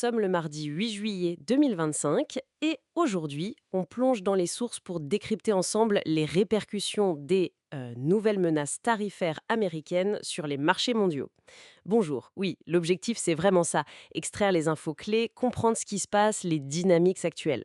sommes le mardi 8 juillet 2025 et aujourd'hui, on plonge dans les sources pour décrypter ensemble les répercussions des nouvelles menaces tarifaires américaines sur les marchés mondiaux. Bonjour, oui, l'objectif c'est vraiment ça, extraire les infos clés, comprendre ce qui se passe, les dynamiques actuelles.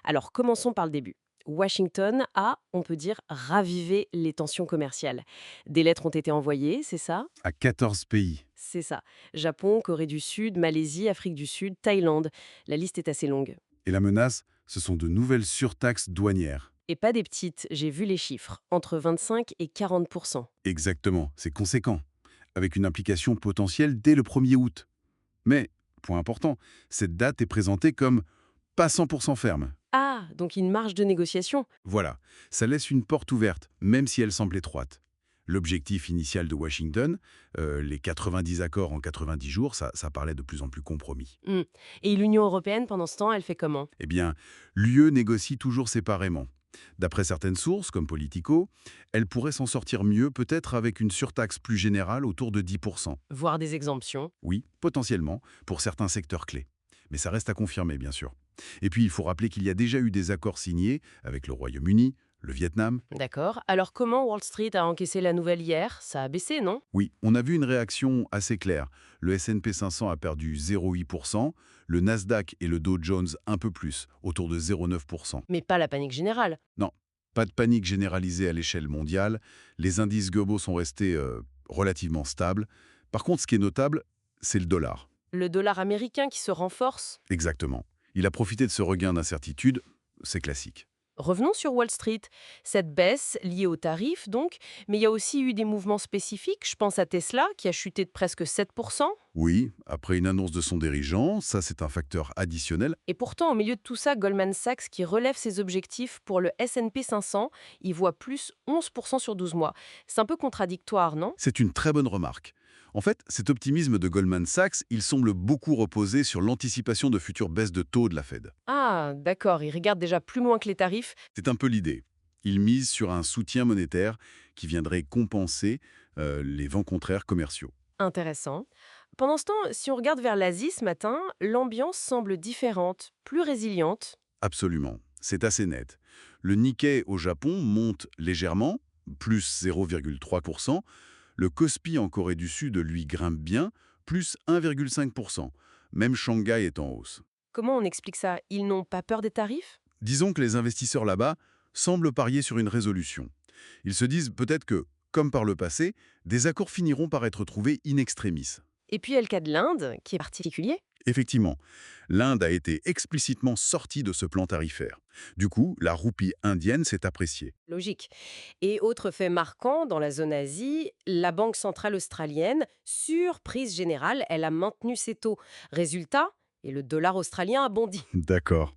Alors commençons par le début. Washington a, on peut dire, ravivé les tensions commerciales. Des lettres ont été envoyées, c'est ça? À 14 pays. C'est ça. Japon, Corée du Sud, Malaisie, Afrique du Sud, Thaïlande. La liste est assez longue. Et la menace, ce sont de nouvelles surtaxes douanières. Et pas des petites, j'ai vu les chiffres, entre 25 et 40. Exactement, c'est conséquent, avec une implication potentielle dès le 1er août. Mais, point important, cette date est présentée comme pas 100% ferme. Ah, donc une marge de négociation. Voilà, ça laisse une porte ouverte, même si elle semble étroite. L'objectif initial de Washington, les 90 accords en 90 jours, ça parlait de plus en plus compromis. Hmm. Et l'Union européenne, pendant ce temps, elle fait comment? Eh bien, l'UE négocie toujours séparément. D'après certaines sources, comme Politico, elle pourrait s'en sortir mieux peut-être avec une surtaxe plus générale autour de 10%. Voir des exemptions. Oui, potentiellement, pour certains secteurs clés. Mais ça reste à confirmer, bien sûr. Et puis, il faut rappeler qu'il y a déjà eu des accords signés avec le Royaume-Uni, le Vietnam. D'accord. Alors comment Wall Street a encaissé la nouvelle hier? Ça a baissé, non? Oui, on a vu une réaction assez claire. Le S&P 500 a perdu 0,8%, le Nasdaq et le Dow Jones un peu plus, autour de 0,9%. Mais pas la panique générale. Non, pas de panique généralisée à l'échelle mondiale. Les indices globaux sont restés relativement stables. Par contre, ce qui est notable, c'est le dollar. Le dollar américain qui se renforce. Exactement. Il a profité de ce regain d'incertitude, c'est classique. Revenons sur Wall Street. Cette baisse liée aux tarifs, donc, mais il y a aussi eu des mouvements spécifiques. Je pense à Tesla, qui a chuté de presque 7%. Oui, après une annonce de son dirigeant, ça c'est un facteur additionnel. Et pourtant, au milieu de tout ça, Goldman Sachs, qui relève ses objectifs pour le S&P 500, il voit plus 11% sur 12 mois. C'est un peu contradictoire, non? C'est une très bonne remarque. En fait, cet optimisme de Goldman Sachs, il semble beaucoup reposer sur l'anticipation de futures baisses de taux de la Fed. Ah, d'accord, il regarde déjà plus loin que les tarifs. C'est un peu l'idée. Il mise sur un soutien monétaire qui viendrait compenser les vents contraires commerciaux. Intéressant. Pendant ce temps, si on regarde vers l'Asie ce matin, l'ambiance semble différente, plus résiliente. Absolument, c'est assez net. Le Nikkei au Japon monte légèrement, plus 0,3%. Le Kospi en Corée du Sud, lui, grimpe bien, plus 1,5%. Même Shanghai est en hausse. Comment on explique ça? Ils n'ont pas peur des tarifs? Disons que les investisseurs là-bas semblent parier sur une résolution. Ils se disent peut-être que, comme par le passé, des accords finiront par être trouvés in extremis. Et puis il y a le cas de l'Inde, qui est particulier. Effectivement, l'Inde a été explicitement sortie de ce plan tarifaire. Du coup, la roupie indienne s'est appréciée. Logique. Et autre fait marquant, dans la zone Asie, la Banque centrale australienne, surprise générale, elle a maintenu ses taux. Résultat, et le dollar australien a bondi. D'accord.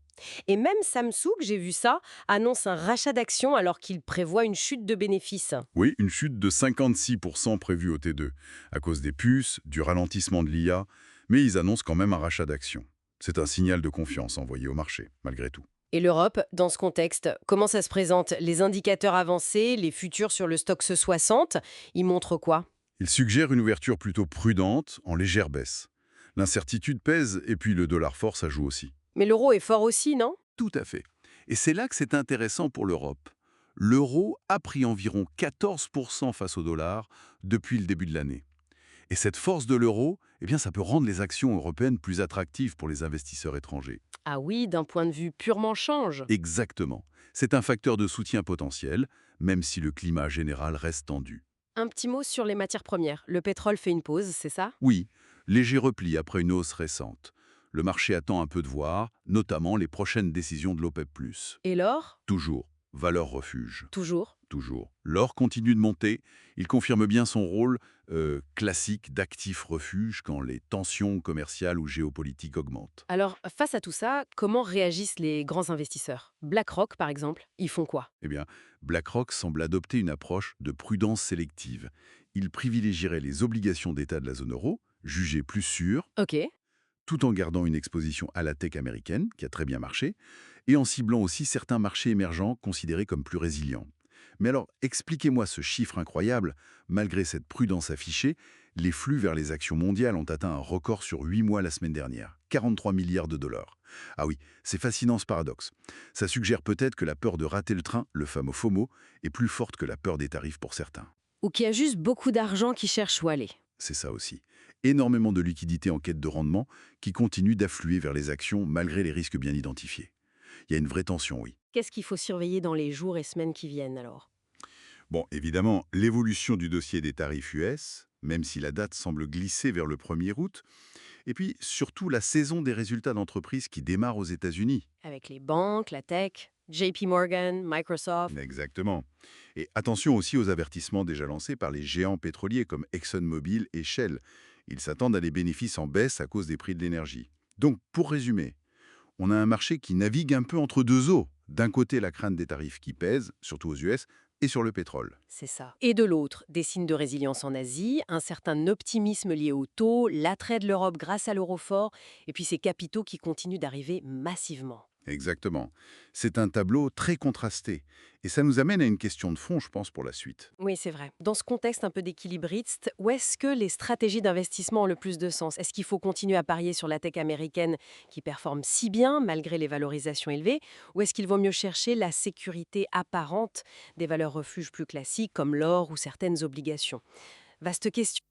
Et même Samsung, j'ai vu ça, annonce un rachat d'actions alors qu'il prévoit une chute de bénéfices. Oui, une chute de 56% prévue au T2, à cause des puces, du ralentissement de l'IA, mais ils annoncent quand même un rachat d'actions. C'est un signal de confiance envoyé au marché, malgré tout. Et l'Europe, dans ce contexte, comment ça se présente? Les indicateurs avancés, les futurs sur le Stoxx 60, ils montrent quoi? Ils suggèrent une ouverture plutôt prudente, en légère baisse. L'incertitude pèse, et puis le dollar fort, ça joue aussi. Mais l'euro est fort aussi, non? Tout à fait. Et c'est là que c'est intéressant pour l'Europe. L'euro a pris environ 14% face au dollar depuis le début de l'année. Et cette force de l'euro, eh bien, ça peut rendre les actions européennes plus attractives pour les investisseurs étrangers. Ah oui, d'un point de vue purement change. Exactement. C'est un facteur de soutien potentiel, même si le climat général reste tendu. Un petit mot sur les matières premières. Le pétrole fait une pause, c'est ça? Oui, léger repli après une hausse récente. Le marché attend un peu de voir, notamment les prochaines décisions de l'OPEP+. Et l'or? Toujours, valeur refuge. Toujours. Toujours. L'or continue de monter. Il confirme bien son rôle classique d'actif refuge quand les tensions commerciales ou géopolitiques augmentent. Alors, face à tout ça, comment réagissent les grands investisseurs? BlackRock, par exemple, ils font quoi? Eh bien, BlackRock semble adopter une approche de prudence sélective. Il privilégierait les obligations d'État de la zone euro, jugées plus sûres, Ok. tout en gardant une exposition à la tech américaine, qui a très bien marché, et en ciblant aussi certains marchés émergents considérés comme plus résilients. Mais alors, expliquez-moi ce chiffre incroyable, malgré cette prudence affichée, Les flux vers les actions mondiales ont atteint un record sur 8 mois la semaine dernière, 43 milliards de dollars. Ah oui, c'est fascinant ce paradoxe. Ça suggère peut-être que la peur de rater le train, le fameux FOMO, est plus forte que la peur des tarifs pour certains. Ou qu'il y a juste beaucoup d'argent qui cherche où aller. C'est ça aussi. Énormément de liquidités en quête de rendement qui continuent d'affluer vers les actions malgré les risques bien identifiés. Il y a une vraie tension, oui. Qu'est-ce qu'il faut surveiller dans les jours et semaines qui viennent alors? Bon, évidemment, l'évolution du dossier des tarifs US, même si la date semble glisser vers le 1er août, et puis surtout la saison des résultats d'entreprise qui démarre aux États-Unis. Avec les banques, la tech, JP Morgan, Microsoft. Exactement. Et attention aussi aux avertissements déjà lancés par les géants pétroliers comme ExxonMobil et Shell. Ils s'attendent à des bénéfices en baisse à cause des prix de l'énergie. Donc, pour résumer, on a un marché qui navigue un peu entre deux eaux. D'un côté, la crainte des tarifs qui pèsent, surtout aux US, et sur le pétrole. C'est ça. Et de l'autre, des signes de résilience en Asie, un certain optimisme lié au taux, l'attrait de l'Europe grâce à l'euro fort, et puis ces capitaux qui continuent d'arriver massivement. Exactement. C'est un tableau très contrasté. Et ça nous amène à une question de fond, je pense, pour la suite. Oui, c'est vrai. Dans ce contexte un peu d'équilibriste, où est-ce que les stratégies d'investissement ont le plus de sens? Est-ce qu'il faut continuer à parier sur la tech américaine qui performe si bien malgré les valorisations élevées? Ou est-ce qu'il vaut mieux chercher la sécurité apparente des valeurs refuges plus classiques comme l'or ou certaines obligations? Vaste question.